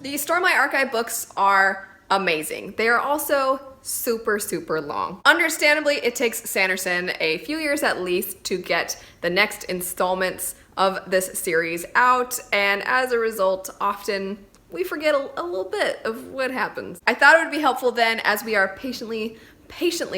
The Stormlight Archive books are amazing. They are also super long. Understandably, it takes Sanderson a few years at least to get the next installments of this series out, and as a result, often we forget a little bit of what happens. I thought it would be helpful then, as we are patiently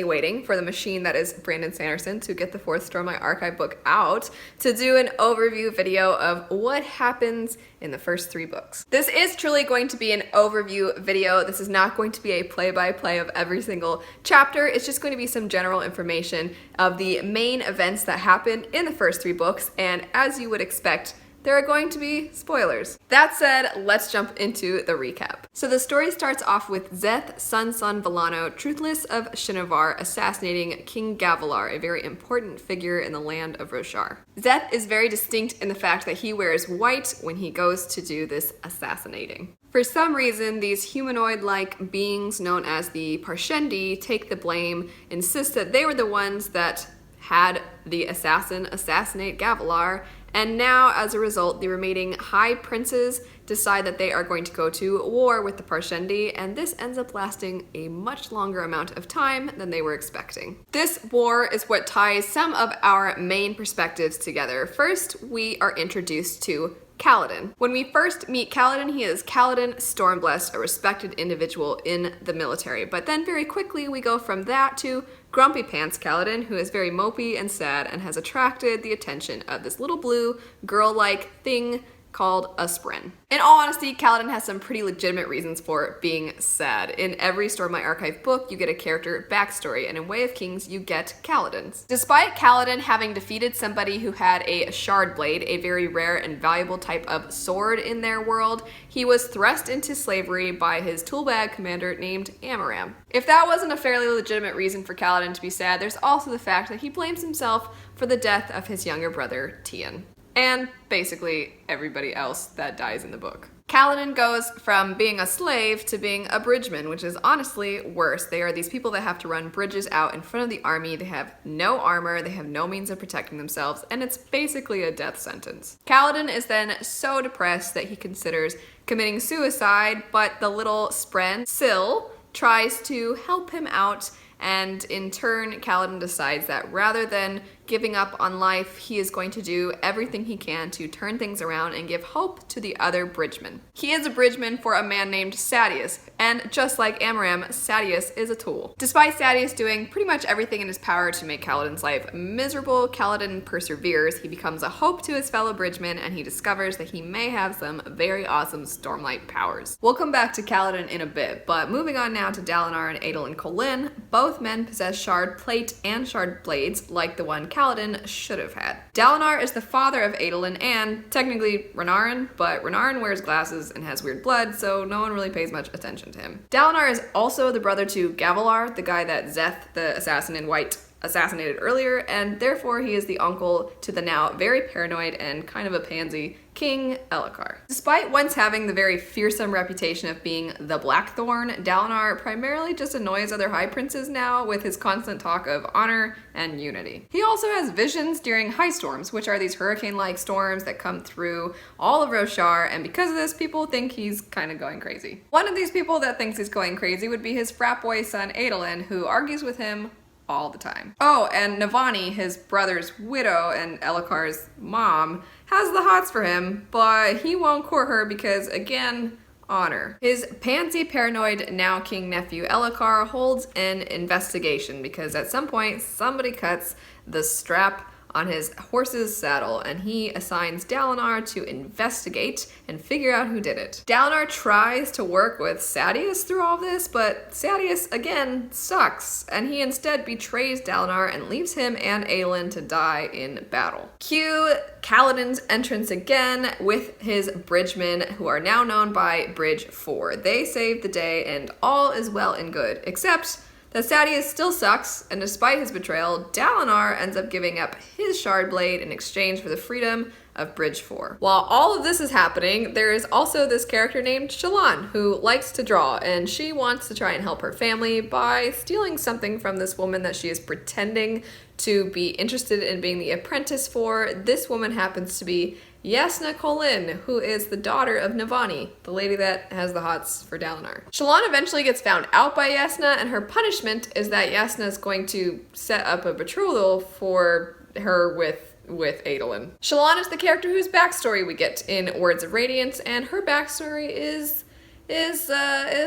waiting for the machine that is Brandon Sanderson to get the 4th Stormlight Archive book out, to do an overview video of what happens in the first 3 books. This is truly going to be an overview video. This is not going to be a play-by-play of every single chapter. It's just going to be some general information of the main events that happen in the first 3 books, and as you would expect, there are going to be spoilers. That said, let's jump into the recap. So the story starts off with Szeth, son Villano, truthless of Shinovar, assassinating King Gavalar, a very important figure in the land of Roshar. Szeth is very distinct in the fact that he wears white when he goes to do this assassinating. For some reason, these humanoid-like beings known as the Parshendi take the blame, insist that they were the ones that had the assassin assassinate Gavalar, and now, as a result, the remaining High Princes decide that they are going to go to war with the Parshendi, and this ends up lasting a much longer amount of time than they were expecting. This war is what ties some of our main perspectives together. First, we are introduced to Kaladin. When we first meet Kaladin, he is Kaladin Stormblessed, a respected individual in the military. But then very quickly we go from that to Grumpy Pants Kaladin, who is very mopey and sad and has attracted the attention of this little blue girl-like thing called a Spren. In all honesty, Kaladin has some pretty legitimate reasons for being sad. In every Stormlight Archive book, you get a character backstory, and in Way of Kings, you get Kaladin's. Despite Kaladin having defeated somebody who had a shard blade, a very rare and valuable type of sword in their world, he was thrust into slavery by his toolbag commander named Amaram. If that wasn't a fairly legitimate reason for Kaladin to be sad, there's also the fact that he blames himself for the death of his younger brother, Tian. And basically everybody else that dies in the book. Kaladin goes from being a slave to being a bridgeman, which is honestly worse. They are these people that have to run bridges out in front of the army. They have no armor, they have no means of protecting themselves, and it's basically a death sentence. Kaladin is then so depressed that he considers committing suicide, but the little Spren, Syl, tries to help him out, and in turn, Kaladin decides that rather than giving up on life, he is going to do everything he can to turn things around and give hope to the other bridgemen. He is a bridgeman for a man named Sadeas, and just like Amaram, Sadeas is a tool. Despite Sadeas doing pretty much everything in his power to make Kaladin's life miserable, Kaladin perseveres. He becomes a hope to his fellow bridgemen, and he discovers that he may have some very awesome Stormlight powers. We'll come back to Kaladin in a bit, but moving on now to Dalinar and Adel and Kholin, both men possess shard plate and shard blades like the one Kaladin should have had. Dalinar is the father of Adolin and technically Renarin, but Renarin wears glasses and has weird blood, so no one really pays much attention to him. Dalinar is also the brother to Gavalar, the guy that Szeth, the assassin in white, assassinated earlier, and therefore he is the uncle to the now very paranoid and kind of a pansy King Elliot. Despite once having the very fearsome reputation of being the Blackthorn, Dalinar primarily just annoys other High Princes now with his constant talk of honor and unity. He also has visions during high storms, which are these hurricane-like storms that come through all of Roshar, and because of this, people think he's kind of going crazy. One of these people that thinks he's going crazy would be his frat boy son Adolin, who argues with him all the time. Oh, and Navani, his brother's widow and Ellikar's mom, has the hots for him, but he won't court her because, again, honor. His pansy paranoid now king nephew Ellikar holds an investigation because at some point somebody cuts the strap on his horse's saddle, and he assigns Dalinar to investigate and figure out who did it. Dalinar tries to work with Sadeas through all this, but Sadeas, again, sucks, and he instead betrays Dalinar and leaves him and Aelin to die in battle. Cue Kaladin's entrance again with his bridgemen, who are now known by Bridge 4. They save the day, and all is well and good, except that Sadeas still sucks, and despite his betrayal, Dalinar ends up giving up his shard blade in exchange for the freedom of Bridge 4. While all of this is happening, there is also this character named Shalan who likes to draw, and she wants to try and help her family by stealing something from this woman that she is pretending to be interested in being the apprentice for. This woman happens to be Jasnah Kholin, who is the daughter of Navani, the lady that has the hots for Dalinar. Shalan eventually gets found out by Jasnah, and her punishment is that Jasnah is going to set up a betrothal for her with Adolin. Shalan is the character whose backstory we get in Words of Radiance, and her backstory is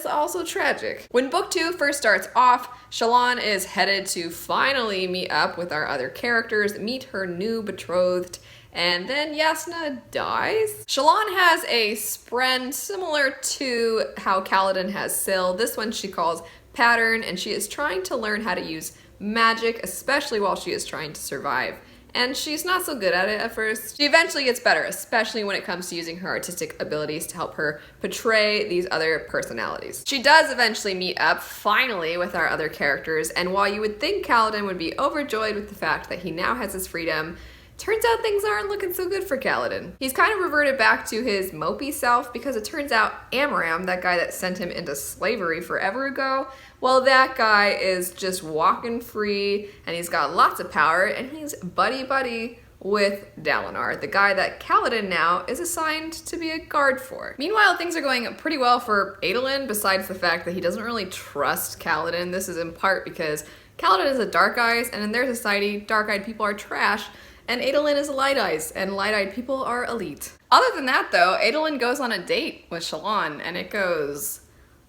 also tragic. When book 2 first starts off, Shalan is headed to finally meet up with our other characters, meet her new betrothed, and then Jasnah dies. Shalan has a spren similar to how Kaladin has Syl. This one she calls Pattern, and she is trying to learn how to use magic, especially while she is trying to survive. And she's not so good at it at first. She eventually gets better, especially when it comes to using her artistic abilities to help her portray these other personalities. She does eventually meet up, finally, with our other characters, and while you would think Kaladin would be overjoyed with the fact that he now has his freedom, turns out things aren't looking so good for Kaladin. He's kind of reverted back to his mopey self because it turns out Amaram, that guy that sent him into slavery forever ago, well, that guy is just walking free and he's got lots of power and he's buddy-buddy with Dalinar, the guy that Kaladin now is assigned to be a guard for. Meanwhile, things are going pretty well for Adolin, besides the fact that he doesn't really trust Kaladin. This is in part because Kaladin is a Dark Eyes, and in their society, dark-eyed people are trash, and Adolin is a Light Eyes, and light-eyed people are elite. Other than that, though, Adolin goes on a date with Shalan, and it goes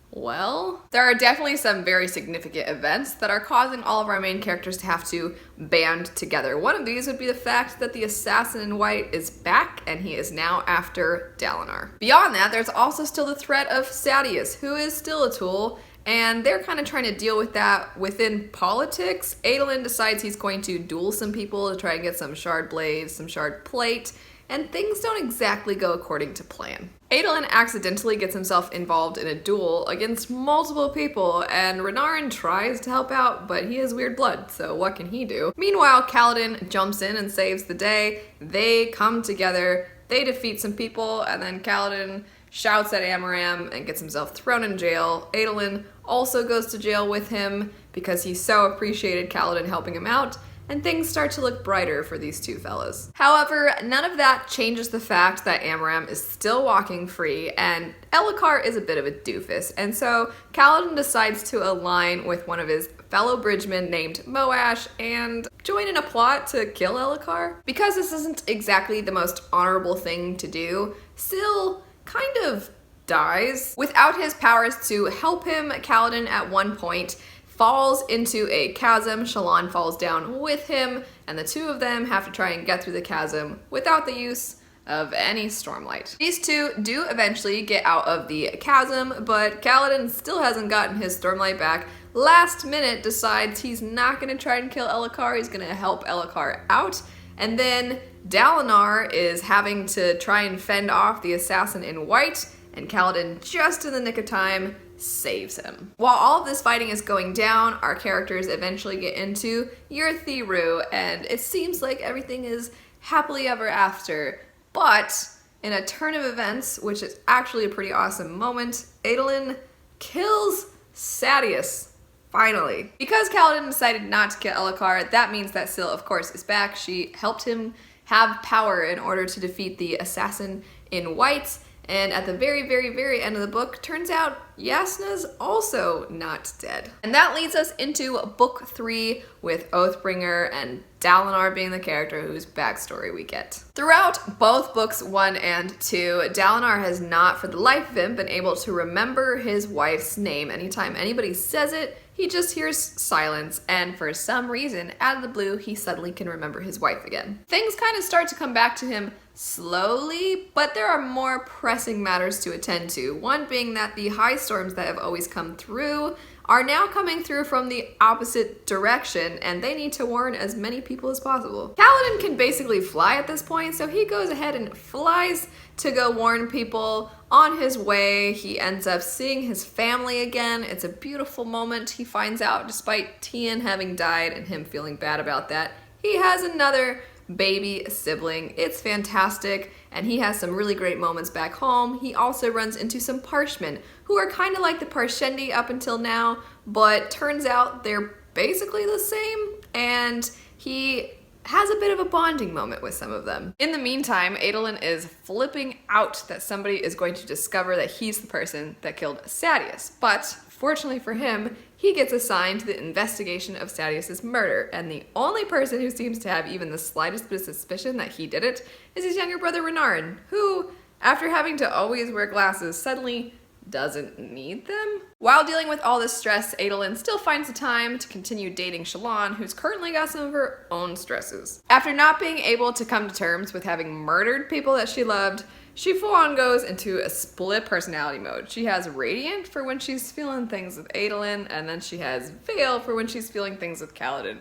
well. There are definitely some very significant events that are causing all of our main characters to have to band together. One of these would be the fact that the assassin in white is back, and he is now after Dalinar. Beyond that, there's also still the threat of Sadeas, who is still a tool, and they're kind of trying to deal with that within politics. Adolin decides he's going to duel some people to try and get some shard blades, some shard plate, and things don't exactly go according to plan. Adolin accidentally gets himself involved in a duel against multiple people, and Renarin tries to help out, but he has weird blood, so what can he do? Meanwhile, Kaladin jumps in and saves the day. They come together, they defeat some people, and then Kaladin shouts at Amaram and gets himself thrown in jail. Adolin also goes to jail with him because he so appreciated Kaladin helping him out, and things start to look brighter for these two fellas. However, none of that changes the fact that Amaram is still walking free, and Elliot is a bit of a doofus, and so Kaladin decides to align with one of his fellow bridgemen named Moash and join in a plot to kill Elliot. Because this isn't exactly the most honorable thing to do, Syl kind of dies. Without his powers to help him, Kaladin at one point falls into a chasm. Shalan falls down with him, and the two of them have to try and get through the chasm without the use of any Stormlight. These two do eventually get out of the chasm, but Kaladin still hasn't gotten his Stormlight back. Last minute decides he's not going to try and kill Elliot, he's going to help Elliot out, and then Dalinar is having to try and fend off the assassin in white, and Kaladin, just in the nick of time, saves him. While all of this fighting is going down, our characters eventually get into Yurthiru, and it seems like everything is happily ever after. But in a turn of events, which is actually a pretty awesome moment, Adolin kills Sadeas. Finally. Because Kaladin decided not to kill Elliot, that means that Syl, of course, is back. She helped him have power in order to defeat the assassin in white. And at the very, very, very end of the book, turns out Jasnah's also not dead. And that leads us into book 3 with Oathbringer and Dalinar being the character whose backstory we get. Throughout both books 1 and 2, Dalinar has not for the life of him been able to remember his wife's name. Anytime anybody says it, he just hears silence, and for some reason, out of the blue, he suddenly can remember his wife again. Things kind of start to come back to him slowly, but there are more pressing matters to attend to. One being that the high storms that have always come through are now coming through from the opposite direction, and they need to warn as many people as possible. Kaladin can basically fly at this point, so he goes ahead and flies to go warn people. On his way, he ends up seeing his family again. It's a beautiful moment. He finds out, despite Tien having died and him feeling bad about that, he has another baby sibling. It's fantastic, and he has some really great moments back home. He also runs into some Parshmen, who are kind of like the Parshendi up until now, but turns out they're basically the same, and he has a bit of a bonding moment with some of them. In the meantime, Adolin is flipping out that somebody is going to discover that he's the person that killed Sadeas, but fortunately for him, he gets assigned to the investigation of Sadeas' murder, and the only person who seems to have even the slightest bit of suspicion that he did it is his younger brother Renarin, who, after having to always wear glasses, suddenly doesn't need them. While dealing with all this stress, Adolin still finds the time to continue dating Shalan, who's currently got some of her own stresses. After not being able to come to terms with having murdered people that she loved, she full-on goes into a split personality mode. She has Radiant for when she's feeling things with Adolin, and then she has Veil for when she's feeling things with Kaladin,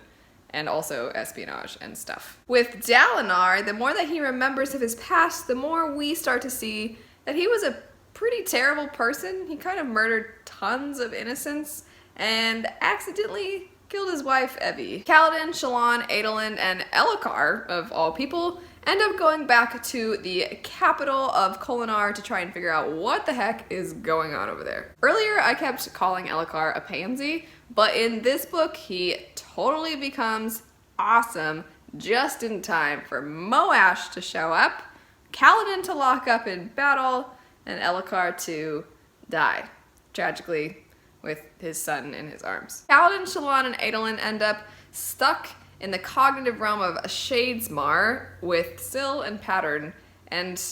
and also espionage and stuff. With Dalinar, the more that he remembers of his past, the more we start to see that he was a pretty terrible person. He kind of murdered tons of innocents and accidentally killed his wife, Evie. Kaladin, Shalan, Adolin, and Elliot, of all people, end up going back to the capital of Kholinar to try and figure out what the heck is going on over there. Earlier, I kept calling Elliot a pansy, but in this book, he totally becomes awesome just in time for Moash to show up, Kaladin to lock up in battle, and Elliot to die, tragically, with his son in his arms. Kaladin, Shalan, and Adolin end up stuck in the cognitive realm of Shadesmar with Syl and Pattern, and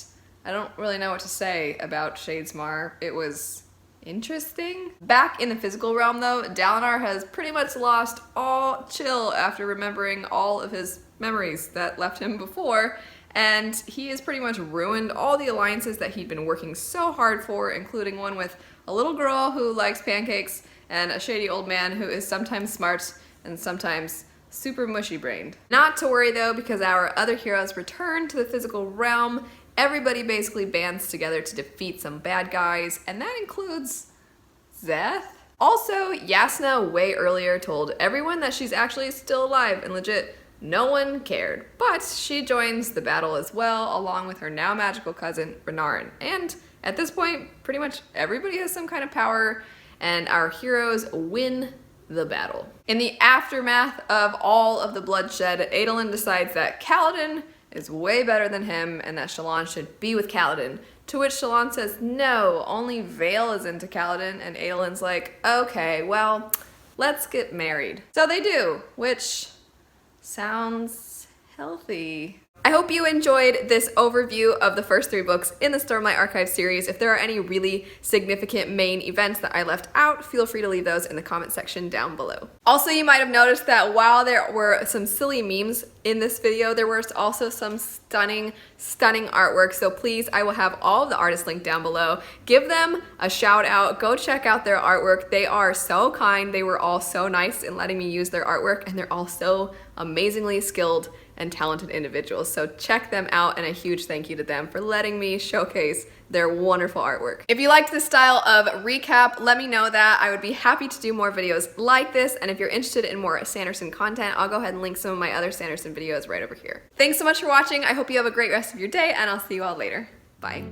I don't really know what to say about Shadesmar. It was interesting. Back in the physical realm though, Dalinar has pretty much lost all chill after remembering all of his memories that left him before, and he has pretty much ruined all the alliances that he'd been working so hard for, including one with a little girl who likes pancakes and a shady old man who is sometimes smart and sometimes super mushy-brained. Not to worry though, because our other heroes return to the physical realm. Everybody basically bands together to defeat some bad guys, and that includes Szeth. Also, Yasna way earlier told everyone that she's actually still alive, and legit, no one cared. But she joins the battle as well, along with her now magical cousin, Renarin. And at this point, pretty much everybody has some kind of power, and our heroes win the battle. In the aftermath of all of the bloodshed, Adolin decides that Kaladin is way better than him and that Shalan should be with Kaladin, to which Shalan says no, only Veil is into Kaladin, and Adolin's like, okay, well, let's get married. So they do, which sounds healthy. I hope you enjoyed this overview of the first 3 books in the Stormlight Archive series. If there are any really significant main events that I left out, feel free to leave those in the comment section down below. Also, you might have noticed that while there were some silly memes in this video, there was also some stunning artwork. So please, I will have all of the artists linked down below. Give them a shout out. Go check out their artwork. They are so kind. They were all so nice in letting me use their artwork, and they're all so amazingly skilled and talented individuals. So check them out, and a huge thank you to them for letting me showcase their wonderful artwork. If you liked this style of recap, let me know that. I would be happy to do more videos like this, and if you're interested in more Sanderson content, I'll go ahead and link some of my other Sanderson videos right over here. Thanks so much for watching. I hope you have a great rest of your day, and I'll see you all later. Bye.